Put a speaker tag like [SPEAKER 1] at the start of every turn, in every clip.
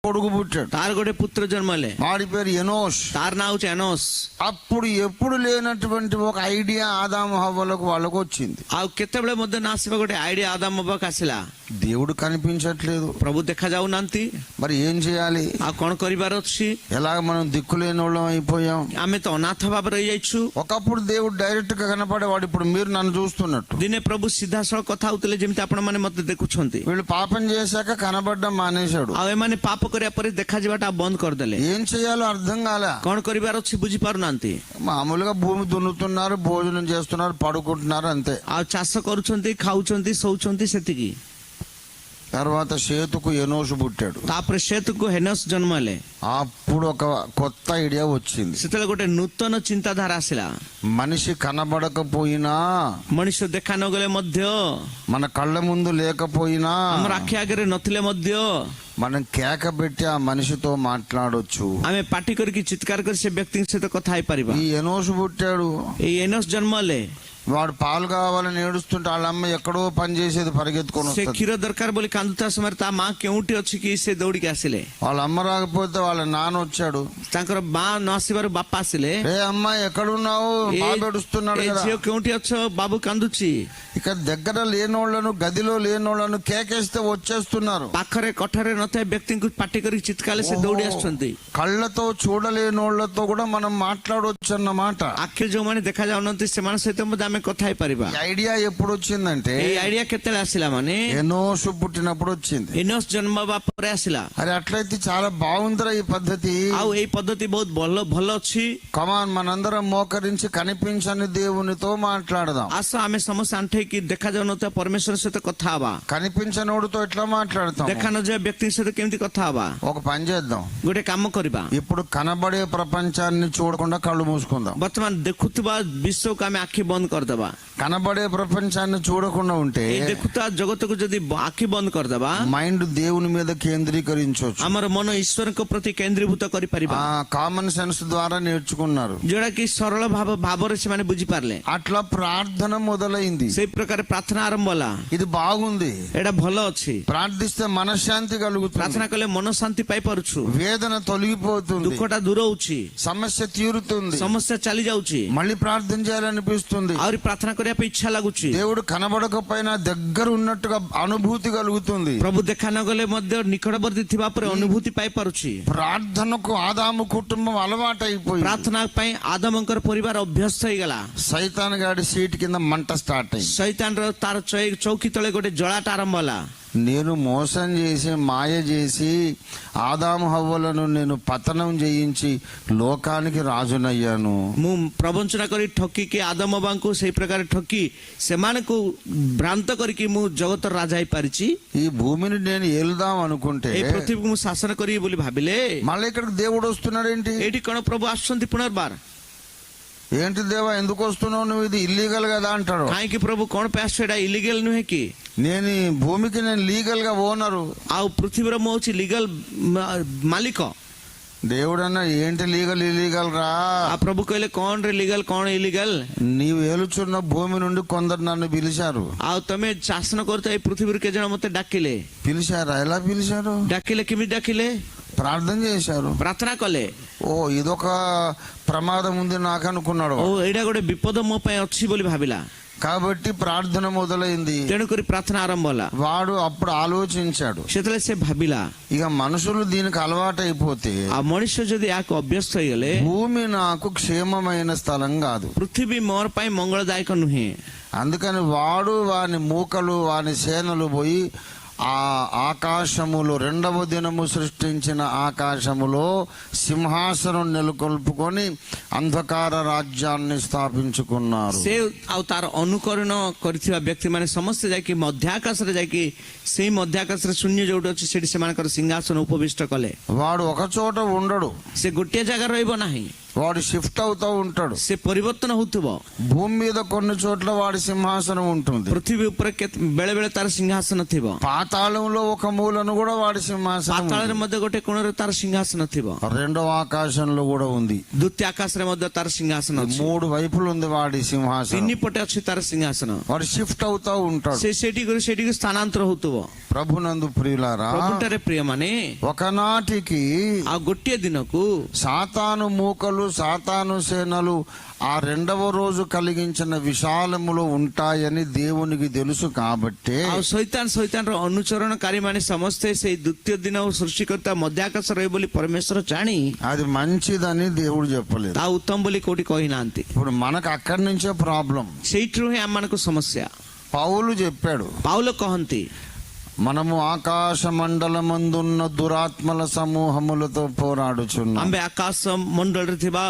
[SPEAKER 1] కొడుకు పుట్టాడు,
[SPEAKER 2] तार गोटे पुत्र जन्मले,
[SPEAKER 1] వాడి పేరు ఎనోష్.
[SPEAKER 2] तार नाव छे एनोस.
[SPEAKER 1] అప్పుడు ఎప్పుడు లేనటువంటి ఒక ఐడియా ఆదాము హవ్వలకు వాళ్ళకు వచ్చింది.
[SPEAKER 2] आ केतेबेले मध्ये नासिबा गोटे आइडिया आदाम बाबा आसिला,
[SPEAKER 1] దేవుడు కనిపించట్లేదు,
[SPEAKER 2] प्रभु देखा जाऊ नांती,
[SPEAKER 1] మరి ఏం చేయాలి?
[SPEAKER 2] आ कोन करिबार अछि?
[SPEAKER 1] ఎలాగ మనం దిక్కులేని వాళ్ళం అయిపోయాం.
[SPEAKER 2] आमे तो अनाथ भाव रही जाइछु.
[SPEAKER 1] ఒకప్పుడు దేవుడు డైరెక్ట్ గా కనపడేవాడు, ఇప్పుడు మీరు నన్ను చూస్తున్నట్టు.
[SPEAKER 2] दिने प्रभु सीधा सळ कथा होतले, जेमिति आपण माने मते देखुछंती.
[SPEAKER 1] వీళ్ళు పాపం చేశాక కనబడడం మానేశాడు.
[SPEAKER 2] आ एमाने पाप करिया परे देखा जिबाटा बंद कर देले.
[SPEAKER 1] ఏం చేయాలో అర్థం కాలే.
[SPEAKER 2] कोन करिबार अछि बुझी पारु नांती.
[SPEAKER 1] మామూలుగా భూమి దున్నుతున్నారు, భోజనం చేస్తున్నారు, పడుకుంటున్నారు, అంతే.
[SPEAKER 2] आ चाष करूछंती, खाउछंती, सोउछंती सेतिकी.
[SPEAKER 1] తర్వాత షేతుకు ఎనోషు పుట్టాడు.
[SPEAKER 2] तापरे शेतुको हेनस जन्मले.
[SPEAKER 1] అప్పుడు ఒక కొత్త ఐడియా వచ్చింది.
[SPEAKER 2] सेतले गोटे नूतन चिंताधारा आसिला.
[SPEAKER 1] మనిషి కనబడకపోయినా,
[SPEAKER 2] मनुष्य देखा न गले मध्य,
[SPEAKER 1] మన కళ్ళ ముందు లేకపోయినా,
[SPEAKER 2] हमर आखि आगे नथिले मध्य
[SPEAKER 1] మనం కేక పెట్టి ఆ మనిషితో మాట్లాడొచ్చు.
[SPEAKER 2] आमे पार्टी करके चित्कार कर से व्यक्ति से तो कथा ही परिबा.
[SPEAKER 1] ఈ ఎనోషు పుట్టాడు.
[SPEAKER 2] ए एनोस जन्मले.
[SPEAKER 1] వాడు పాలు కావాలని ఏడుస్తుంటే వాళ్ళ అమ్మ ఎక్కడో పని చేసేది పరిగెత్తుకొని
[SPEAKER 2] से
[SPEAKER 1] వస్తుంది.
[SPEAKER 2] क्षीर दरकार बोली कांदुता समय ता मां केउटी अछि कि से दौड़ी के आसिले.
[SPEAKER 1] వాళ్ళ అమ్మ రాకపోతే వాళ్ళ నాన్న వచ్చాడు.
[SPEAKER 2] तांकर मां न आसीबार बापा आसिले.
[SPEAKER 1] ఏ అమ్మ ఎక్కడున్నావు, బాబు ఏడుస్తున్నాడు
[SPEAKER 2] ए
[SPEAKER 1] కదా.
[SPEAKER 2] जियो केउटी अछो, बाबू कांदुची.
[SPEAKER 1] ఇక దగ్గర లేనోళ్లను, గదిలో లేనోళ్లను కేకేస్తే వచ్చేస్తున్నారు.
[SPEAKER 2] पाखरे कठरे नथे व्यक्ति को पार्टी करके चित्काले से दौड़ी आछंती.
[SPEAKER 1] కళ్ళతో చూడలేనోళ్లతో కూడా మనం మాట్లాడొచ్చు అన్నమాట.
[SPEAKER 2] आखिर जो माने देखा जाउनंती सेमान सहित मध्ये आमे कथा ही परिबा.
[SPEAKER 1] ఈ ఐడియా ఎప్పుడు వచ్చిందంటే
[SPEAKER 2] ए आइडिया केतेले आसिला माने
[SPEAKER 1] ఎనోషు పుట్టినప్పుడు వచ్చింది.
[SPEAKER 2] एनोस जन्म बापरे आसिला.
[SPEAKER 1] అరే అట్లయితే చాలా బాగుందిరా ఈ పద్ధతి.
[SPEAKER 2] आउ एई पद्धति बहुत भलो भलो अछि.
[SPEAKER 1] కమాన్, మనందరం మోకరించి కనిపించని దేవునితో మాట్లాడదాం.
[SPEAKER 2] आस आमे समस्त आंठे की देखा जाउनता परमेश्वर सहित कथा हवा.
[SPEAKER 1] కనిపించనోడితో ఎట్లా మాట్లాడతాం?
[SPEAKER 2] देखा न जाय व्यक्ति सहित केमती कथा हवा.
[SPEAKER 1] ఒక పని చేద్దాం,
[SPEAKER 2] गोटे काम करिबा.
[SPEAKER 1] ఇప్పుడు కనబడే ప్రపంచాన్ని చూడకుండా కళ్ళు మూసుకుందాం.
[SPEAKER 2] वर्तमान देखुतबा विश्व को आमे आखि बंद कर देबा.
[SPEAKER 1] కనబడే ప్రపంచాన్ని చూడకుండా ఉంటే
[SPEAKER 2] ए देखुता जगत को जदी आखि बंद कर देबा,
[SPEAKER 1] మైండ్ దేవుని మీద కేంద్రీకరించవచ్చు.
[SPEAKER 2] हमर मन ईश्वर को प्रति केंद्रीभूत करि परिबा.
[SPEAKER 1] కామన్ సెన్స్ ద్వారా నేర్చుకున్నారు.
[SPEAKER 2] जोड़ा कि सरल भाव रे से माने बुझी पारले.
[SPEAKER 1] అట్లా ప్రార్థన మొదలైంది.
[SPEAKER 2] से प्रकार प्रार्थना आरंभ होला.
[SPEAKER 1] ఇది బాగుంది.
[SPEAKER 2] एडा भलो अछि.
[SPEAKER 1] ప్రార్థిస్తే మనశ్శాంతి కలుగుతుంది,
[SPEAKER 2] प्रार्थना कले मन शांति पाई पारुछु,
[SPEAKER 1] వేదన తొలగిపోతుంది,
[SPEAKER 2] दुखटा दूर होउछि,
[SPEAKER 1] సమస్య తీరుతుంది,
[SPEAKER 2] समस्या चली जाउछि,
[SPEAKER 1] మళ్ళీ ప్రార్థన చేయాలనిపిస్తుంది.
[SPEAKER 2] आउरी प्रार्थना करिया पे इच्छा लागुछि.
[SPEAKER 1] దేవుడు కనబడకపోయినా దగ్గర ఉన్నట్టుగా అనుభూతి కలుగుతుంది.
[SPEAKER 2] प्रभु देखा न गले मध्य निकटवर्ती थिबा पर अनुभूति पाई पारुछि.
[SPEAKER 1] ప్రార్థనకు ఆదాము కుటుంబం అలవాటైపోయింది.
[SPEAKER 2] प्रार्थना पई आदमंकर परिवार अभ्यस्त होई गला.
[SPEAKER 1] సైతాన్ గాడి సీట్ కింద మంట స్టార్ట్ అయింది.
[SPEAKER 2] शैतान रो तार चौकी तळे गोटे जळाट आरंभ होला.
[SPEAKER 1] నేను మోసం చేసి, మాయ చేసి ఆదాము హవ్వలను నేను పతనం చేయించి లోకానికి రాజునయ్యాను.
[SPEAKER 2] मु प्रवंचना करी ठकी के आदम बांको सेई प्रकार ठकी सेमानकु भ्रांत करी मु जगत राजा ही पारिछि.
[SPEAKER 1] ఈ భూమిని నేను ఏలుదాం అనుకుంటే
[SPEAKER 2] ए पृथ्वी को मु शासन करी बोली भाबिले,
[SPEAKER 1] మళ్ళీ ఇక్కడికి దేవుడు వస్తున్నాడు ఏంటి?
[SPEAKER 2] एठी कोन प्रभु आछंती पुनर्बार.
[SPEAKER 1] ఏంటి దేవా, ఎందుకు వస్తున్నావు నువ్వు, ఇది ఇల్లీగల్ కదా అంటాడు.
[SPEAKER 2] काहे कि प्रभु कोन पे आछेडा इलीगल नुहे कि
[SPEAKER 1] నేను ఈ భూమికి నేను లీగల్ గా ఓనరు.
[SPEAKER 2] आ पृथ्वी रो मोछि लीगल मालिक.
[SPEAKER 1] దేవుడు అన్న ఏంటి లీగల్ ఇల్లీగల్ రా,
[SPEAKER 2] आ प्रभु कहले कोन रे लीगल कोन इलीगल.
[SPEAKER 1] నీవు ఏలుచున్న భూమి నుండి కొందరు నన్ను పిలిచారు.
[SPEAKER 2] आ तमे शासन करते ए पृथ्वी के जण मते डाकिले.
[SPEAKER 1] పిలిచారా? ఎలా పిలిచారు?
[SPEAKER 2] डाकिले किमि डाकिले?
[SPEAKER 1] ప్రార్థన చేశారు.
[SPEAKER 2] प्रार्थना कले.
[SPEAKER 1] ఓ ఇదొక ప్రమాదం ఉంది నాకు అనుకున్నాడు.
[SPEAKER 2] ओ एडा गोटे विपद मो पय अछि बोली भाबिला.
[SPEAKER 1] కాబట్టి ప్రార్థన మొదలైంది.
[SPEAKER 2] तेणु करी प्रार्थना आरंभ होला.
[SPEAKER 1] వాడు అప్పుడు ఆలోచించాడు,
[SPEAKER 2] सेतले से भाबिला,
[SPEAKER 1] ఇక మనుషులు దీనికి అలవాటైపోతే
[SPEAKER 2] आ मनुष्य जदि याको अभ्यस्त होई गले,
[SPEAKER 1] భూమి నాకు క్షేమమైన స్థలం కాదు.
[SPEAKER 2] पृथ्वी मोर पय मंगलदायक नुहे.
[SPEAKER 1] అందుకని వాడు వాని మూకలు వాని సేనలు పోయి ఆ ఆకాశములో రెండవ దినము సృష్టించిన ఆకాశములో సింహాసనం నెలకొల్పుకొని అంధకార రాజ్యాన్ని స్థాపించుకున్నారు.
[SPEAKER 2] से आ तार अनुकरण करथिबा व्यक्ति माने समस्त जाकी मध्याकाश रे जाकी सेई मध्याकाश रे शून्य जोड अछि सेठी सेमानकर सिंहासन उपविष्ट कले.
[SPEAKER 1] వాడు ఒక చోట ఉండడు,
[SPEAKER 2] से गोटे जगह रहइबो नाही,
[SPEAKER 1] వాడు షిఫ్ట్ అవుతూ ఉంటాడు.
[SPEAKER 2] से परिवर्तन होतबो.
[SPEAKER 1] భూమి మీద కొన్ని చోట్ల వాడి సింహాసనం ఉంటుంది,
[SPEAKER 2] पृथ्वी ऊपर बेले बेले तार सिंहासन थिबो.
[SPEAKER 1] పాతాళంలో ఒక మూలను కూడా వాడి సింహాసనం
[SPEAKER 2] पाताल रे
[SPEAKER 1] ఉంది.
[SPEAKER 2] मध्य गोटे कोण रे तार सिंहासन थिबो.
[SPEAKER 1] రెండవ ఆకాశంలో కూడా ఉంది.
[SPEAKER 2] द्वितीय आकाश रे मध्य तार सिंहासन अछि.
[SPEAKER 1] మూడు వైపులు ఉంది వాడి సింహాసనం.
[SPEAKER 2] तिनी पटे अछि तार सिंहासन.
[SPEAKER 1] వాడు షిఫ్ట్ అవుతూ ఉంటాడు.
[SPEAKER 2] से सेठी को स्थानांतर होतबो.
[SPEAKER 1] ప్రభునందు ప్రియులారా,
[SPEAKER 2] ପ୍ରଭୁଠାରେ ପ୍ରିୟମାନେ,
[SPEAKER 1] ఒకనాటికి
[SPEAKER 2] ఆ ଗୋଟିଏ ଦିନକୁ
[SPEAKER 1] సాతాను మూకలు సాతాను సేనలు ఆ రెండవ రోజు కలిగించిన విశాలములో ఉంటాయని దేవునికి తెలుసు కాబట్టి
[SPEAKER 2] ଆଉ ଶୈତାନର ଅନୁଚରଣକାରୀ ମାନେ ସମସ୍ତେ ସେଇ ଦ୍ୱିତୀୟ ଦିନ ସୃଷ୍ଟିକର୍ତ୍ତା ମଧ୍ୟାକାଶ ରହିବ ବୋଲି ପରମେଶ୍ୱର ଜାଣି
[SPEAKER 1] అది మంచిదని దేవుడు చెప్పలేదు.
[SPEAKER 2] ତା ଉତ୍ତମ ବୋଲି କୋଉଠି କହିନାହାନ୍ତି.
[SPEAKER 1] ఇప్పుడు మనకు అక్కడి నుంచే ప్రాబ్లం.
[SPEAKER 2] ସେଇଥିରୁ ହିଁ ଆମମାନଙ୍କୁ ସମସ୍ୟା.
[SPEAKER 1] పౌలు చెప్పాడు,
[SPEAKER 2] ପାଉଲ କହନ୍ତି,
[SPEAKER 1] మనము ఆకాశ మండలమందున్న దురాత్మల సమూహములతో పోరాడుచున్నాం.
[SPEAKER 2] ଆମ୍ଭେ ଆକାଶ ମଣ୍ଡଳରେ ଥିବା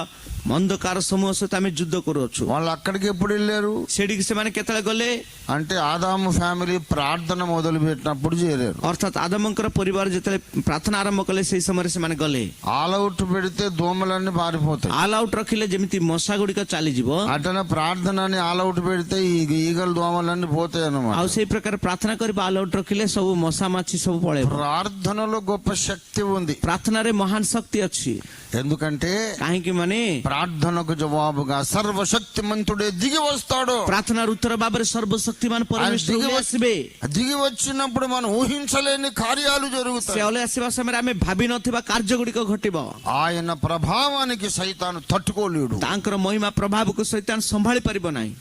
[SPEAKER 2] ଅନ୍ଧକାର ସମୂହ ସହିତ ଆମେ ଯୁଦ୍ଧ କରୁଅଛୁ.
[SPEAKER 1] వాళ్ళు అక్కడికి ఎప్పుడు వెళ్ళారు
[SPEAKER 2] ସେଠିକି ସେମାନେ କେତେବେଳେ ଗଲେ?
[SPEAKER 1] అంటే ఆదాము ఫ్యామిలీ ప్రార్థన మొదలు పెట్టినప్పుడు చేరారు.
[SPEAKER 2] ଅର୍ଥାତ୍ ଆଦମଙ୍କର ପରିବାର ଯେତେବେଳେ ପ୍ରାର୍ଥନା ଆରମ୍ଭ କଲେ ସେଇ ସମୟରେ ସେମାନେ ଗଲେ.
[SPEAKER 1] ఆల్ అవుట్ పెడితే దోమలన్నీ పారిపోతాయి.
[SPEAKER 2] ଆଲ୍ ଆଉଟ୍ ରଖିଲେ ଯେମିତି ମଶା ଗୁଡ଼ିକ ଚାଲିଯିବ,
[SPEAKER 1] అటనే ప్రార్థనని ఆల్ అవుట్ పెడితే ఈ ఈగలు దోమలన్నీ పోతాయి అన్నమాట.
[SPEAKER 2] ଆଉ ସେଇ ପ୍ରକାର ପ୍ରାର୍ଥନା କରିବା ଆଲ୍ ଆଉଟ୍ ରଖିଲେ ସବୁ ମଶା ମାଛି ସବୁ ପଳେଇବ.
[SPEAKER 1] ప్రార్థనలో గొప్ప శక్తి ఉంది.
[SPEAKER 2] ପ୍ରାର୍ଥନାରେ ମହାନ ଶକ୍ତି ଅଛି.
[SPEAKER 1] ఎందుకంటే
[SPEAKER 2] କାହିଁକି ମାନେ
[SPEAKER 1] ప్రార్థనకు జవాబుగా సర్వశక్తిమంతుడే దిగి వస్తాడు.
[SPEAKER 2] ପ୍ରାର୍ଥନାର ଉତ୍ତର ଭାବରେ ସର୍ବଶକ୍ତିମାନ ପରମେଶ୍ୱର ଓହ୍ଲାଇ ଆସିବେ.
[SPEAKER 1] దిగి వచ్చినప్పుడు మనం ఊహించలేని కార్యాలు
[SPEAKER 2] ସେ
[SPEAKER 1] జరుగుతాయి.
[SPEAKER 2] ଓହ୍ଲାଇ ଆସିବା ସମୟରେ ଆମେ ଭାବି ନଥିବା କାର୍ଯ୍ୟ ଗୁଡ଼ିକ ଘଟିବ.
[SPEAKER 1] ఆయన ప్రభావానికి సైతాను తట్టుకోలేడు.
[SPEAKER 2] ତାଙ୍କର ମହିମା ପ୍ରଭାବକୁ ଶୈତାନ ସମ୍ଭାଳି ପାରିବ ନାହିଁ.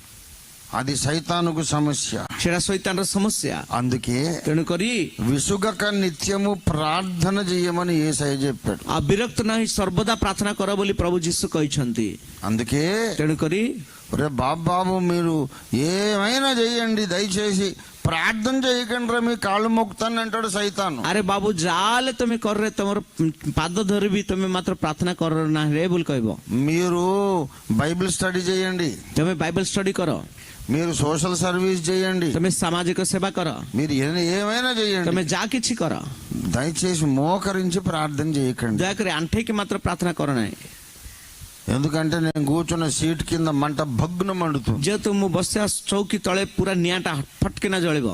[SPEAKER 1] అది సైతానుకు సమస్య.
[SPEAKER 2] ସେଟା ଶୈତାନର ସମସ୍ୟା.
[SPEAKER 1] అందుకే
[SPEAKER 2] ତେଣୁକରି
[SPEAKER 1] విసుగక నిత్యము ప్రార్థన చేయమని యేసయ్య చెప్పాడు.
[SPEAKER 2] ଆଉ ବିରକ୍ତ ନାହିଁ ସର୍ବଦା ପ୍ରାର୍ଥନା କର ବୋଲି ପ୍ରଭୁ ଯୀଶୁ କହିଛନ୍ତି.
[SPEAKER 1] అందుకే
[SPEAKER 2] ତେଣୁକରି
[SPEAKER 1] రే బాబు మీరు ఏమైనా చేయండి, దయచేసి ప్రార్థన చేయకండి రా, మీ కాళ్ళు మొక్కుతాను అంటాడు సైతాను.
[SPEAKER 2] ଆରେ ବାବୁ ଯାହେଲେ ତମେ କରରେ ତମର ପାଦ ଧରିବି, ତମେ ମାତ୍ର ପ୍ରାର୍ଥନା କର ନାହିଁ ରେ ବୋଲି କହିବ.
[SPEAKER 1] మీరు బైబిల్ స్టడీ చేయండి,
[SPEAKER 2] ତମେ ବାଇବେଲ ଷ୍ଟଡି କର,
[SPEAKER 1] మీరు సోషల్ సర్వీస్ చేయండి,
[SPEAKER 2] ତମେ ସାମାଜିକ ସେବା କର,
[SPEAKER 1] మీరు ఏమైనా చేయండి,
[SPEAKER 2] ତମେ ଯାହା କିଛି କର,
[SPEAKER 1] దయచేసి మోకరించి ప్రార్థన చేయకండి.
[SPEAKER 2] ଦୟାକରି ଆଣ୍ଠେଇକି ମାତ୍ର ପ୍ରାର୍ଥନା କର ନାହିଁ.
[SPEAKER 1] ఎందుకంటే నేను కూర్చున్న సీట్ కింద మంట భగ్న మండుతుంది.
[SPEAKER 2] ଯେହେତୁ ମୁଁ ବସିବା ଚୌକି ତଳେ ପୁରା ନିଆଁଟା ଫଟକିନା ଜଳିବ.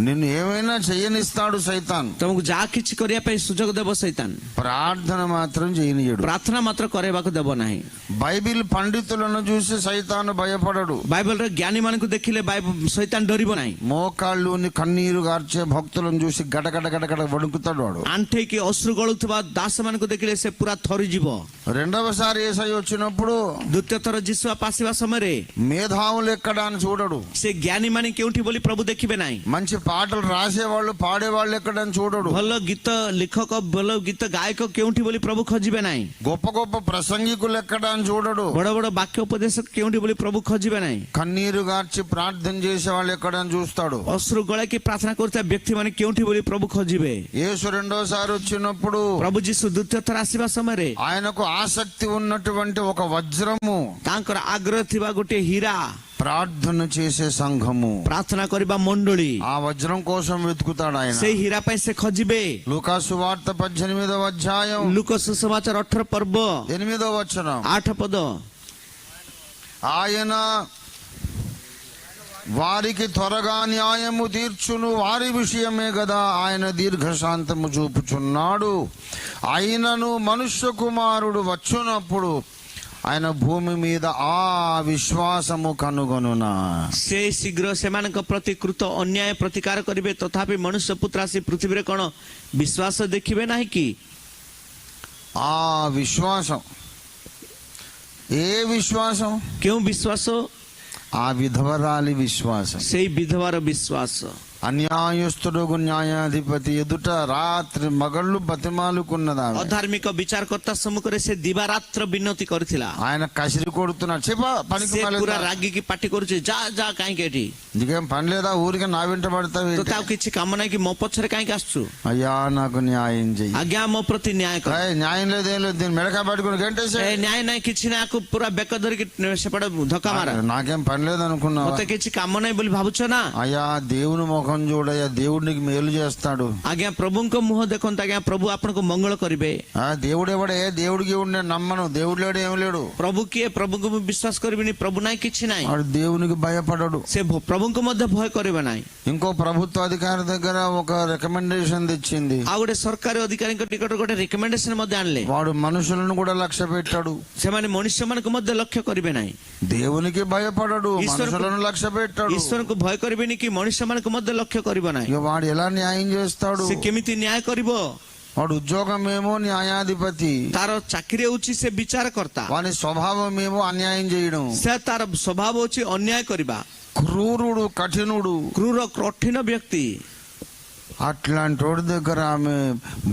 [SPEAKER 1] నిన్ను ఏమైనా చేయనిస్తాడు సైతాన్.
[SPEAKER 2] ତମକୁ ଯାହା କିଛି କରିବା ପାଇଁ ସୁଯୋଗ ଦେବ ଶୈତାନ.
[SPEAKER 1] ప్రార్థన మాత్రం చేయనియడు.
[SPEAKER 2] ପ୍ରାର୍ଥନା ମାତ୍ର କରିବାକୁ ଦେବ ନାହିଁ.
[SPEAKER 1] బైబిల్ పండితులను చూసి సైతాను భయపడడు.
[SPEAKER 2] ବାଇବେଲର ଜ୍ଞାନୀ ମାନଙ୍କୁ ଦେଖିଲେ ଶୈତାନ ଡରିବ ନାହିଁ.
[SPEAKER 1] మోకాళ్ళుని కన్నీరు గార్చే భక్తులను చూసి గడగడ గడగడ వణుకుతాడు వాడు.
[SPEAKER 2] ଆଣ୍ଠେଇକି ଅଶ୍ରୁ ଗଳୁଥିବା ଦାସ ମାନଙ୍କୁ ଦେଖିଲେ ସେ ପୁରା ଥରିଯିବ.
[SPEAKER 1] రెండవసారి యేసయ్య వచ్చినప్పుడు
[SPEAKER 2] ଦ୍ୱିତୀୟ ଥର ଯୀଶୁ ଆସିବା ସମୟରେ
[SPEAKER 1] మేధావులు ఎక్కడ అని చూడడు.
[SPEAKER 2] ସେ ଜ୍ଞାନୀ ମାନେ କେଉଁଠି ବୋଲି ପ୍ରଭୁ ଦେଖିବେ ନାହିଁ.
[SPEAKER 1] మంచి పాటలు రాసేవాళ్ళు పాడేవాళ్ళు ఎక్కడ అని చూడడు.
[SPEAKER 2] ଭଲ ଗୀତ ଲେଖକ, ଭଲ ଗୀତ ଗାୟକ କେଉଁଠି ବୋଲି ପ୍ରଭୁ ଖୋଜିବେ ନାହିଁ.
[SPEAKER 1] గొప్ప గొప్ప ప్రసంగికులు ఎక్కడ అని చూడడు.
[SPEAKER 2] ବଡ ବଡ ବାକ୍ୟ ଉପଦେଶକ କେଉଁଠି ବୋଲି ପ୍ରଭୁ ଖୋଜିବେ ନାହିଁ.
[SPEAKER 1] కన్నీరు గార్చి ప్రార్థన చేసే వాళ్ళు ఎక్కడ అని చూస్తాడు.
[SPEAKER 2] ଅଶ୍ରୁ ଗଳାଇକି ପ୍ରାର୍ଥନା କରୁଥିବା ବ୍ୟକ୍ତି ମାନେ କେଉଁଠି ବୋଲି ପ୍ରଭୁ ଖୋଜିବେ.
[SPEAKER 1] యేసు రెండోసారి వచ్చినప్పుడు
[SPEAKER 2] ପ୍ରଭୁ ଯୀଶୁ ଦ୍ୱିତୀୟ ଥର ଆସିବା ସମୟରେ
[SPEAKER 1] ఆయనకు ఆసక్తి ఉన్నటువంటి ఒక వజ్రము,
[SPEAKER 2] ତାଙ୍କର ଆଗ୍ରହ ଥିବା ଗୋଟିଏ ହୀରା,
[SPEAKER 1] ప్రార్థన చేసే సంఘము,
[SPEAKER 2] ପ୍ରାର୍ଥନା କରିବା ମଣ୍ଡଳୀ,
[SPEAKER 1] ఆ వజ్రం కోసం వెతుకుతాడు ఆయన.
[SPEAKER 2] ସେଇ హీరా ପାଇଁ ସେ ଖୋଜିବେ.
[SPEAKER 1] లూకా సువార్త 18వ అధ్యాయం
[SPEAKER 2] ଲୁକ ସୁସମାଚାର 18 ପର୍ବ
[SPEAKER 1] 8వ వచనం.
[SPEAKER 2] 8 పଦ,
[SPEAKER 1] ఆయన వారికి త్వరగా న్యాయము తీర్చును, వారి విషయమే గదా ఆయన దీర్ఘశాంతము చూపుచున్నాడు. అయినను మనుష్య కుమారుడు వచ్చునప్పుడు ఆయన భూమి మీద ఆ విశ్వాసము కనుగొనునా.
[SPEAKER 2] ସେ ଶୀଘ୍ର ସେମାନଙ୍କ ପ୍ରତି କୃତ ଅନ୍ୟାୟ ପ୍ରତିକାର କରିବେ, ତଥାପି ମନୁଷ୍ୟ ପୁତ୍ର ଆସି ପୃଥିବୀରେ କଣ ବିଶ୍ୱାସ ଦେଖିବେ ନାହିଁ କି?
[SPEAKER 1] ఆ విశ్వాసం, ఏ విశ్వాసం?
[SPEAKER 2] କେଉଁ ବିଶ୍ୱାସ?
[SPEAKER 1] ఆ విధవరాలి విశ్వాసం.
[SPEAKER 2] ସେଇ ବିଧବାର ବିଶ୍ୱାସ.
[SPEAKER 1] అన్యాయస్తుడు న్యాయాధిపతి ఎదుట రాత్రి మగళ్ళు బతిమాలుకున్నదా.
[SPEAKER 2] ଅଧାର୍ମିକ ବିଚାରକର୍ତ୍ତା ସମ୍ମୁଖରେ ସେ ଦିବାରାତ୍ର ବିନତି କରିଥିଲା.
[SPEAKER 1] ఆయన కసిరి కొడుతున్నాడు. చెప్పా పనికి
[SPEAKER 2] ସେ ପୁରା ରାଗିକି ପାଟି କରୁଛି, ଯା ଯା, କାହିଁକି ଏଠି
[SPEAKER 1] నీకేం పని లేదా, ఊరికి నా వెంట పడతావు.
[SPEAKER 2] ତୋତେ ଆଉ କିଛି କାମ ନାହିଁ କି? ମୋ ପଛରେ କାହିଁକି ଆସୁଛୁ?
[SPEAKER 1] అయ్యా నాకు న్యాయం చెయ్యి.
[SPEAKER 2] ଆଜ୍ଞା ମୋ ପ୍ରତି ନ୍ୟାୟ କର.
[SPEAKER 1] న్యాయం లేదేం లేదు, దీన్ని మెడక పట్టుకుని గంటేసే.
[SPEAKER 2] ଏ ନ୍ୟାୟ ନାହିଁ, କିଛି ନାହିଁ, ଆକୁ ପୁରା ବେକ ଧରିକି ସେପଟେ ଧକ୍କା ମାର.
[SPEAKER 1] నాకేం పని లేదనుకున్నావు.
[SPEAKER 2] ମତେ କିଛି କାମ ନାହିଁ ବୋଲି ଭାବୁଛ ନା?
[SPEAKER 1] అయ్యా దేవుని ముఖం చూడయ్యా, దేవుడు నీకు మేలు చేస్తాడు.
[SPEAKER 2] ଆଜ୍ଞା ପ୍ରଭୁଙ୍କ ମୁହଁ ଦେଖନ୍ତୁ, ଆଜ୍ଞା ପ୍ରଭୁ ଆପଣଙ୍କୁ ମଙ୍ଗଳ କରିବେ.
[SPEAKER 1] దేవుడు ఎవడే? దేవుడికి నేను నమ్మను, దేవుడు లేడు, ఏం లేడు.
[SPEAKER 2] ପ୍ରଭୁ କିଏ? ପ୍ରଭୁଙ୍କୁ ମୁଁ ବିଶ୍ୱାସ କରିବିନି, ପ୍ରଭୁ ନାହିଁ, କିଛି ନାହିଁ.
[SPEAKER 1] వాడు దేవునికి భయపడడు.
[SPEAKER 2] ସେ ପ୍ରଭୁଙ୍କୁ ମଧ୍ୟ ଭୟ କରିବେ ନାହିଁ.
[SPEAKER 1] ఇంకో ప్రభుత్వ అధికారి దగ్గర ఒక రికమెండేషన్ తెచ్చింది.
[SPEAKER 2] ଆଉ ଗୋଟେ ସରକାରୀ ଅଧିକାରୀଙ୍କ ନିକଟରେ ଗୋଟେ ରିକମେଣ୍ଡେସନ ମଧ୍ୟ ଆଣିଲେ.
[SPEAKER 1] వాడు మనుషులను కూడా లక్ష్య పెట్టాడు.
[SPEAKER 2] ସେମାନେ ମନୁଷ୍ୟ ମାନଙ୍କୁ ମଧ୍ୟ ଲକ୍ଷ୍ୟ କରିବେ ନାହିଁ.
[SPEAKER 1] దేవునికి భయపడడు, మనుషులను లక్ష్య పెట్టాడు.
[SPEAKER 2] ଈଶ୍ୱରଙ୍କୁ ଭୟ କରିବେନି କି ମନୁଷ୍ୟ ମାନଙ୍କୁ ମଧ୍ୟ ଲକ୍ଷ୍ୟ କରିବ ନାହିଁ।
[SPEAKER 1] ఇక వాడు ఎలా న్యాయం చేస్తాడు?
[SPEAKER 2] ସେ କେମିତି ନ୍ୟାୟ କରିବ?
[SPEAKER 1] వాడు ఉద్యోగం ఏమో న్యాయాధిపతి,
[SPEAKER 2] ତାର ଚାକିରି ହଉଛି ସେ ବିଚାରକର୍ତ୍ତା,
[SPEAKER 1] వాని స్వభావం ఏమో అన్యాయం చేయడం,
[SPEAKER 2] ସେ ତାର ସ୍ୱଭାବ ହଉଛି ଅନ୍ୟାୟ କରିବା,
[SPEAKER 1] క్రూరుడు, కఠినుడు.
[SPEAKER 2] କ୍ରୂର କଠିନ ବ୍ୟକ୍ତି।
[SPEAKER 1] అట్లాంటి వాడి దగ్గర ఆమె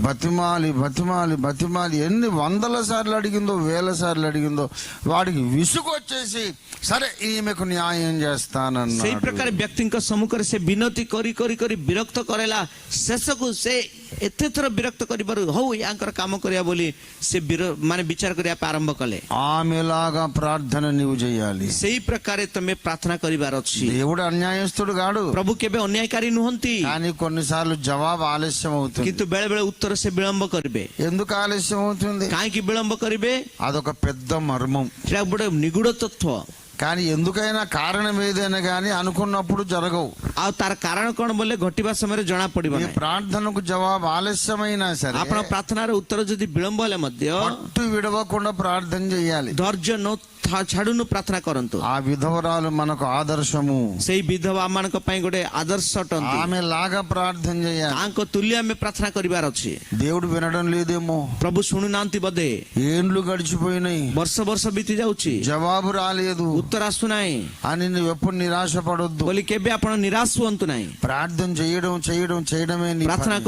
[SPEAKER 1] బతిమాలి బతిమాలి బతిమాలి ఎన్ని వందల సార్లు అడిగిందో, వేల సార్లు అడిగిందో, వాడికి విసుగు వచ్చేసి సరే ఈమెకు న్యాయం
[SPEAKER 2] ସେଇ
[SPEAKER 1] చేస్తానన్నాడు.
[SPEAKER 2] ପ୍ରକାର ବ୍ୟକ୍ତିଙ୍କ ସମ୍ମୁଖରେ ସେ ବିନତି କରି କରି କରି ବିରକ୍ତ କରାଇଲା। ଶେଷକୁ ସେ ଏତେ ଥର ବିରକ୍ତ କରିବାରୁ ହଉ ୟାଙ୍କର କାମ କରିବା ବୋଲି ସେ ମାନେ ବିଚାର କରିବା ପାଇଁ ଆରମ୍ଭ କଲେ।
[SPEAKER 1] ఆమెలాగా ప్రార్థన నీవు చేయాలి.
[SPEAKER 2] ସେଇ ପ୍ରକାରେ ତମେ ପ୍ରାର୍ଥନା କରିବାର ଅଛି।
[SPEAKER 1] దేవుడు అన్యాయస్తుడు కాడు,
[SPEAKER 2] ପ୍ରଭୁ କେବେ ଅନ୍ୟାୟକାରୀ ନୁହନ୍ତି,
[SPEAKER 1] కానీ కొన్నిసార్లు జవాబు ఆలస్యం అవుతుంది.
[SPEAKER 2] କିନ୍ତୁ ବେଳେ ବେଳେ ଉତ୍ତର ସେ ବିଳମ୍ବ କରିବେ।
[SPEAKER 1] ఎందుకు ఆలస్యం అవుతుంది?
[SPEAKER 2] କାହିଁକି ବିଳମ୍ବ କରିବେ?
[SPEAKER 1] అదొక పెద్ద మర్మం.
[SPEAKER 2] ସେଟା ଗୋଟେ ନିଗୁଡ ତତ୍ତ୍ୱ।
[SPEAKER 1] కానీ ఎందుకైనా కారణం ఏదైనా కానీ అనుకున్నప్పుడు జరగవు.
[SPEAKER 2] ଆଉ ତାର କାରଣ କଣ ବୋଲେ ଘଟିବା ସମୟରେ ଜଣା ପଡିବ
[SPEAKER 1] ఈ
[SPEAKER 2] ନାହିଁ।
[SPEAKER 1] ప్రార్థనకు జవాబు ఆలస్యమైనా సరే
[SPEAKER 2] ଆପଣ ପ୍ରାର୍ଥନାର ଉତ୍ତର ଯଦି ବିଳମ୍ବ ହେଲେ ମଧ୍ୟ
[SPEAKER 1] పట్టు విడవకుండా ప్రార్థన చేయాలి.
[SPEAKER 2] ଧୈର୍ଯ୍ୟ ଛାଡୁନୁ ପ୍ରାର୍ଥନା କରନ୍ତୁ।
[SPEAKER 1] ఆ విధవరాలు మనకు ఆదర్శము.
[SPEAKER 2] ସେଇ ବିଧବା ମାନଙ୍କ ପାଇଁ ଗୋଟେ ଆଦର୍ଶ ଅଟନ୍ତି।
[SPEAKER 1] ఆమె లాగా ప్రార్థన చేయాలి.
[SPEAKER 2] ତାଙ୍କ ତୁଲ୍ୟ ଆମେ ପ୍ରାର୍ଥନା କରିବାର ଅଛି।
[SPEAKER 1] దేవుడు వినడం లేదేమో,
[SPEAKER 2] ପ୍ରଭୁ ଶୁଣୁନାହାନ୍ତି ବୋଧେ,
[SPEAKER 1] ఏండ్లు గడిచిపోయినాయి,
[SPEAKER 2] ବର୍ଷ ବର୍ଷ ବିତି ଯାଉଛି,
[SPEAKER 1] జవాబు రాలేదు
[SPEAKER 2] ଉତ୍ତର ଆସୁନାହିଁ
[SPEAKER 1] అని నువ్వు ఎప్పుడు నిరాశ పడొద్దు.
[SPEAKER 2] ବୋଲି କେବେ ଆପଣ ନିରାଶ ହୁଅନ୍ତୁ ନାହିଁ।
[SPEAKER 1] ప్రార్థన చేయడమే నీ
[SPEAKER 2] ପ୍ରାର୍ଥନା
[SPEAKER 1] పని.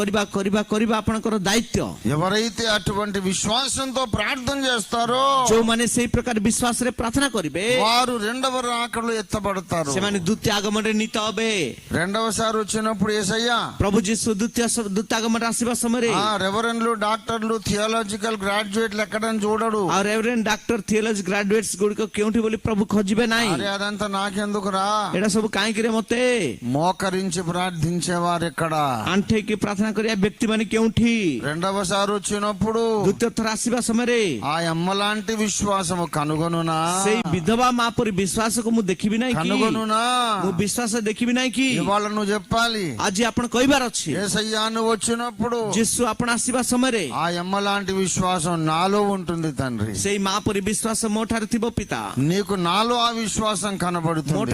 [SPEAKER 2] କରିବା ଆପଣଙ୍କର ଦାୟିତ୍ୱ।
[SPEAKER 1] ఎవరైతే అటువంటి విశ్వాసంతో ప్రార్థన చేస్తారో
[SPEAKER 2] ଯୋଉମାନେ ସେଇ ପ୍ରକାର ବିଶ୍ୱାସରେ ପ୍ରାର୍ଥନା କରିବେ
[SPEAKER 1] వారు రెండవ రాకడలో ఎత్తబడతారు.
[SPEAKER 2] ସେମାନେ ଦ୍ୱିତୀୟ ଆଗମନରେ ନୀତ ହେବେ।
[SPEAKER 1] రెండవసారి వచ్చినప్పుడు యేసయ్యా
[SPEAKER 2] ପ୍ରଭୁ ଯୀଶୁ ଦ୍ୱିତୀୟ ଆଗମନରେ ଆସିବା ସମୟରେ
[SPEAKER 1] రెవరెండ్లు, డాక్టర్లు, థియాలజికల్ గ్రాడ్యుయేట్లు ఎక్కడని చూడడు.
[SPEAKER 2] ଆଉ ରେଭରେଣ୍ଡ ଡାକ୍ତର ଥିଓଲୋଜି ଗ୍ରାଜୁଏଟ୍ସ ଗୁଡିକ କେଉଁଠି ବୋଲି ପ୍ରଭୁ ଖୋଜିବେ ନାହିଁ।
[SPEAKER 1] అరే అదంతా నాకెందుకురా?
[SPEAKER 2] ଏଇଟା ସବୁ କାହିଁକିରେ ମତେ?
[SPEAKER 1] మోకరించి ప్రార్థించేవారు ఎక్కడ?
[SPEAKER 2] ଆଣ୍ଠେଇକି ପ୍ରାର୍ଥନା କରିବା ବ୍ୟକ୍ତି ମାନେ କେଉଁଠି?
[SPEAKER 1] రెండవసారి వచ్చినప్పుడు
[SPEAKER 2] ଦ୍ୱିତୀୟ ଥର ଆସିବା ସମୟରେ
[SPEAKER 1] ఆ అమ్మ లాంటి విశ్వాసము కనుగొనునా?
[SPEAKER 2] ସେଇ ବିଧବା ମା ପରି ବିଶ୍ୱାସକୁ ମୁଁ ଦେଖିବି ନାହିଁ କି?
[SPEAKER 1] కనుగొనునా?
[SPEAKER 2] ମୁଁ ବିଶ୍ୱାସ ଦେଖିବି ନାହିଁ କି?
[SPEAKER 1] ఇవాళ నువ్వు చెప్పాలి,
[SPEAKER 2] ଆଜି ଆପଣ କହିବାର ଅଛି,
[SPEAKER 1] యేసయ్యా నువ్వు వచ్చినప్పుడు
[SPEAKER 2] ଯୀଶୁ ଆପଣ ଆସିବା ସମୟରେ
[SPEAKER 1] ఆ అమ్మ లాంటి విశ్వాసం నాలో ఉంటుంది తండ్రి.
[SPEAKER 2] ସେଇ ମା ପରି ବିଶ୍ୱାସ ମୋ ଠାରେ ଥିବ ପିତା।
[SPEAKER 1] నీకు నాలో ఆ విశ్వాసం
[SPEAKER 2] ମୋ
[SPEAKER 1] కనబడుతుంది.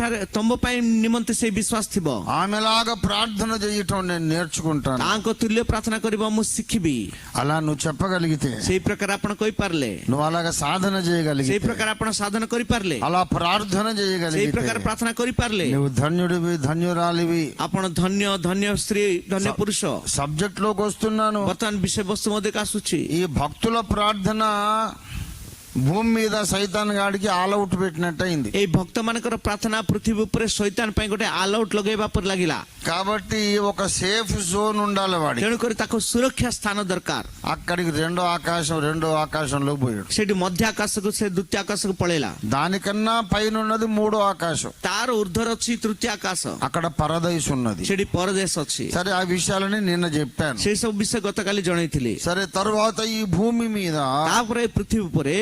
[SPEAKER 2] ଠାରେ ତମ ପାଇଁ ନିମନ୍ତେ ସେଇ ବିଶ୍ୱାସ ଥିବ।
[SPEAKER 1] ఆమెలాగా ప్రార్థన చేయటం నేను నేర్చుకుంటాను.
[SPEAKER 2] ତାଙ୍କ ତୁଲ୍ୟ ପ୍ରାର୍ଥନା କରିବା ମୁଁ ଶିଖିବି।
[SPEAKER 1] అలా నువ్వు చెప్పగలిగితే,
[SPEAKER 2] ସେଇ ପ୍ରକାର ଆପଣ କହିପାରିଲେ,
[SPEAKER 1] నువ్వు అలాగా సాధన
[SPEAKER 2] ସେଇ
[SPEAKER 1] చేయగలిగితే,
[SPEAKER 2] ପ୍ରକାର ଆପଣ ସାଧନ କରିପାରିଲେ,
[SPEAKER 1] అలా ప్రార్థన
[SPEAKER 2] ସେଇ
[SPEAKER 1] చేయగలిగితే
[SPEAKER 2] ପ୍ରକାର ପ୍ରାର୍ଥନା କରିପାରିଲେ,
[SPEAKER 1] నువ్వు ధన్యుడివి, ధన్యురాలివి.
[SPEAKER 2] ଆପଣ ଧନ୍ୟ ସ୍ତ୍ରୀ, ଧନ୍ୟ ପୁରୁଷ।
[SPEAKER 1] సబ్జెక్ట్ లోకి వస్తున్నాను.
[SPEAKER 2] ବର୍ତ୍ତମାନ ବିଷୟବସ୍ତୁ ମଧ୍ୟକୁ ଆସୁଛି।
[SPEAKER 1] ఈ భక్తుల ప్రార్థన భూమి మీద సైతాన్ గాడికి ఆల్అౌట్ పెట్టినట్టయింది.
[SPEAKER 2] ଏଇ ଭକ୍ତ ମାନଙ୍କର ପ୍ରାର୍ଥନା ପୃଥିବୀ ଉପରେ ଶୈତାନ ପାଇଁ ଗୋଟେ ଆଲ୍ ଆଉଟ୍ ଲଗେଇବା ପରି ଲାଗିଲା।
[SPEAKER 1] కాబట్టి ఒక సేఫ్ జోన్ ఉండాలి వాడి.
[SPEAKER 2] ତେଣୁକରି ତାକୁ ସୁରକ୍ଷା ସ୍ଥାନ ଦରକାର।
[SPEAKER 1] అక్కడికి రెండో ఆకాశంలో పోయాడు.
[SPEAKER 2] ସେଠି ମଧ୍ୟ ଆକାଶକୁ ସେ ଦ୍ୱିତୀୟ ଆକାଶକୁ పଳେଇଲା।
[SPEAKER 1] దానికన్నా పైన ఉన్నది మూడో ఆకాశం.
[SPEAKER 2] ତାର ଉର୍ଦ୍ଧ୍ୱରେ ଅଛି ତୃତୀୟ ଆକାଶ,
[SPEAKER 1] అక్కడ పరదైస్ ఉన్నది.
[SPEAKER 2] ସେଠି ପରଦେଶ ଅଛି।
[SPEAKER 1] సరే, ఆ విషయాలని నిన్న చెప్పాను.
[SPEAKER 2] ସେଇ ସବୁ ବିଷୟ ଗତକାଲି ଜଣେଇଥିଲି।
[SPEAKER 1] సరే, తరువాత ఈ భూమి మీద
[SPEAKER 2] ତାପରେ ପୃଥିବୀ ଉପରେ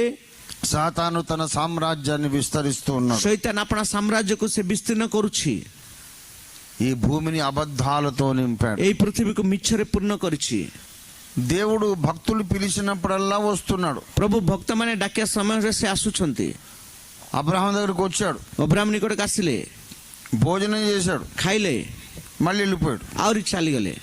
[SPEAKER 1] సాతాను తన సామ్రాజ్యాన్ని విస్తరిస్తూ ఉన్నాడు.
[SPEAKER 2] ଶୈତାନ ଆପଣା ସାମ୍ରାଜ୍ୟକୁ ସେ ବିସ୍ତୀର୍ଣ୍ଣ କରୁଛି।
[SPEAKER 1] ఈ భూమిని అబద్ధాలతో నింపాడు.
[SPEAKER 2] ଏଇ ପୃଥିବୀକୁ ମିଛରେ ପୂର୍ଣ୍ଣ କରିଛି।
[SPEAKER 1] దేవుడు భక్తులు పిలిచినప్పుడల్లా వస్తున్నాడు.
[SPEAKER 2] ପ୍ରଭୁ ଭକ୍ତମାନେ ଡାକିବା ସମୟରେ ସେ ଆସୁଛନ୍ତି।
[SPEAKER 1] అబ్రహాం దగ్గరకు వచ్చాడు,
[SPEAKER 2] ଅବ୍ରାହ୍ମ ନିକଟକୁ ଆସିଲେ,
[SPEAKER 1] భోజనం చేశాడు,
[SPEAKER 2] ଖାଇଲେ,
[SPEAKER 1] మళ్ళీ వెళ్ళిపోయాడు.
[SPEAKER 2] ଆହୁରି ଚାଲିଗଲେ।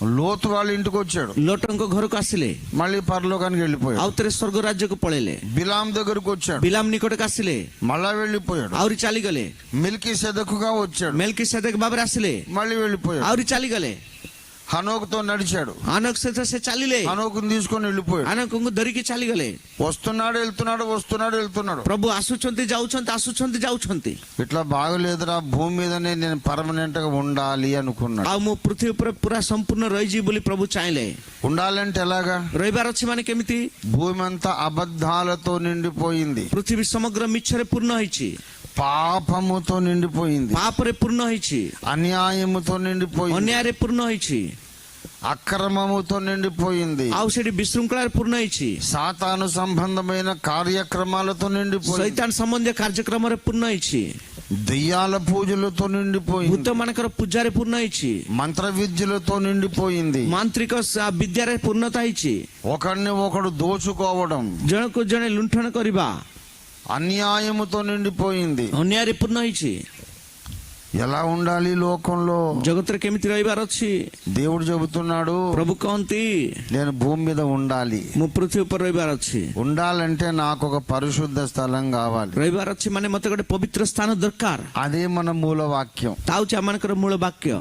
[SPEAKER 1] లోతు వాళ్ళ ఇంటికి వచ్చాడు,
[SPEAKER 2] ଲୋଟଙ୍କ ଘରକୁ ଆସିଲେ,
[SPEAKER 1] మళ్ళీ పరలోకానికి వెళ్ళిపోయాడు.
[SPEAKER 2] ଆଉଥରେ ସ୍ୱର୍ଗ ରାଜ୍ୟକୁ ପଳେଇଲେ।
[SPEAKER 1] బిలాం దగ్గరకు వచ్చాడు,
[SPEAKER 2] ବିଲାମ ନିକଟକୁ ଆସିଲେ,
[SPEAKER 1] మళ్ళా వెళ్ళిపోయాడు.
[SPEAKER 2] ଆହୁରି ଚାଲିଗଲେ।
[SPEAKER 1] మిల్కీ సెదకుగా వచ్చాడు,
[SPEAKER 2] ମେଲକିସେଦେକ ଭାବରେ ଆସିଲେ,
[SPEAKER 1] మళ్ళీ వెళ్ళిపోయాడు.
[SPEAKER 2] ଆହୁରି ଚାଲିଗଲେ।
[SPEAKER 1] హనోకుతో నడిచాడు,
[SPEAKER 2] ଆନକ ସହିତ ସେ ଚାଲିଲେ,
[SPEAKER 1] హనోకుని తీసుకొని వెళ్ళిపోయాడు.
[SPEAKER 2] ଆନକଙ୍କୁ ଧରିକି ଚାଲିଗଲେ।
[SPEAKER 1] వస్తున్నాడు వెళ్తున్నాడు.
[SPEAKER 2] ପ୍ରଭୁ ଆସୁଛନ୍ତି ଯାଉଛନ୍ତି।
[SPEAKER 1] ఇట్లా బాగలేదురా, భూమి మీదనే నేను పర్మనెంట్ గా ఉండాలి అనుకున్నాడు.
[SPEAKER 2] ଆଉ ମୁଁ ପୃଥିବୀ ଉପରେ ପୁରା ସମ୍ପୂର୍ଣ୍ଣ ରହିଯିବି ବୋଲି ପ୍ରଭୁ ଚାହିଁଲେ।
[SPEAKER 1] ఉండాలంటే ఎలాగా?
[SPEAKER 2] ରହିବାର ଅଛି ମାନେ କେମିତି?
[SPEAKER 1] భూమి అంతా అబద్ధాలతో నిండిపోయింది,
[SPEAKER 2] ପୃଥିବୀ ସମଗ୍ର ମିଛରେ ପୂର୍ଣ୍ଣ ହେଇଛି,
[SPEAKER 1] పాపముతో నిండిపోయింది,
[SPEAKER 2] ପାପରେ ପୂର୍ଣ୍ଣ ହେଇଛି,
[SPEAKER 1] అన్యాయముతో నిండిపోయింది,
[SPEAKER 2] ଅନ୍ୟାୟରେ ପୂର୍ଣ୍ଣ ହେଇଛି,
[SPEAKER 1] అక్రమముతో నిండిపోయింది,
[SPEAKER 2] ଆଉ ସେଠି ବିଶୃଙ୍ଖଳାରେ ପୂର୍ଣ୍ଣ ହେଇଛି,
[SPEAKER 1] సాతాను సంబంధమైన కార్యక్రమాలతో నిండిపోయింది,
[SPEAKER 2] ଶୈତାନ ସମ୍ବନ୍ଧୀୟ କାର୍ଯ୍ୟକ୍ରମରେ ପୂର୍ଣ୍ଣ ହେଇଛି,
[SPEAKER 1] దెయ్యాల పూజలతో నిండిపోయింది,
[SPEAKER 2] ଭୂତ ମାନଙ୍କର ପୂଜାରେ ପୂର୍ଣ୍ଣ ହେଇଛି,
[SPEAKER 1] మంత్ర విద్యలతో నిండిపోయింది,
[SPEAKER 2] ମାନ୍ତ୍ରିକ ବିଦ୍ୟାରେ ପୂର୍ଣ୍ଣତା ହେଇଛି,
[SPEAKER 1] ఒకరిని ఒకడు దోచుకోవడం,
[SPEAKER 2] ଜଣକୁ ଜଣେ ଲୁଣ୍ଠନ କରିବା,
[SPEAKER 1] అన్యాయముతో నిండిపోయింది.
[SPEAKER 2] ଅନ୍ୟାୟରେ ପୂର୍ଣ୍ଣ ହେଇଛି।
[SPEAKER 1] ఎలా ఉండాలి లోకంలో?
[SPEAKER 2] ଜଗତରେ କେମିତି ରହିବାର ଅଛି?
[SPEAKER 1] దేవుడు చెబుతున్నాడు,
[SPEAKER 2] ପ୍ରଭୁ କହନ୍ତି
[SPEAKER 1] నేను భూమి మీద ఉండాలి.
[SPEAKER 2] ମୁଁ ପୃଥିବୀ ଉପରେ ରହିବାର ଅଛି।
[SPEAKER 1] ఉండాలంటే నాకు ఒక పరిశుద్ధ స్థలం కావాలి.
[SPEAKER 2] ରହିବାର ଅଛି ମାନେ ମତେ ଗୋଟେ ପବିତ୍ର ସ୍ଥାନ ଦରକାର।
[SPEAKER 1] అదే మన మూల వాక్యం.
[SPEAKER 2] ତା ହଉଛି ଆମମାନଙ୍କର ମୂଳ ବାକ୍ୟ।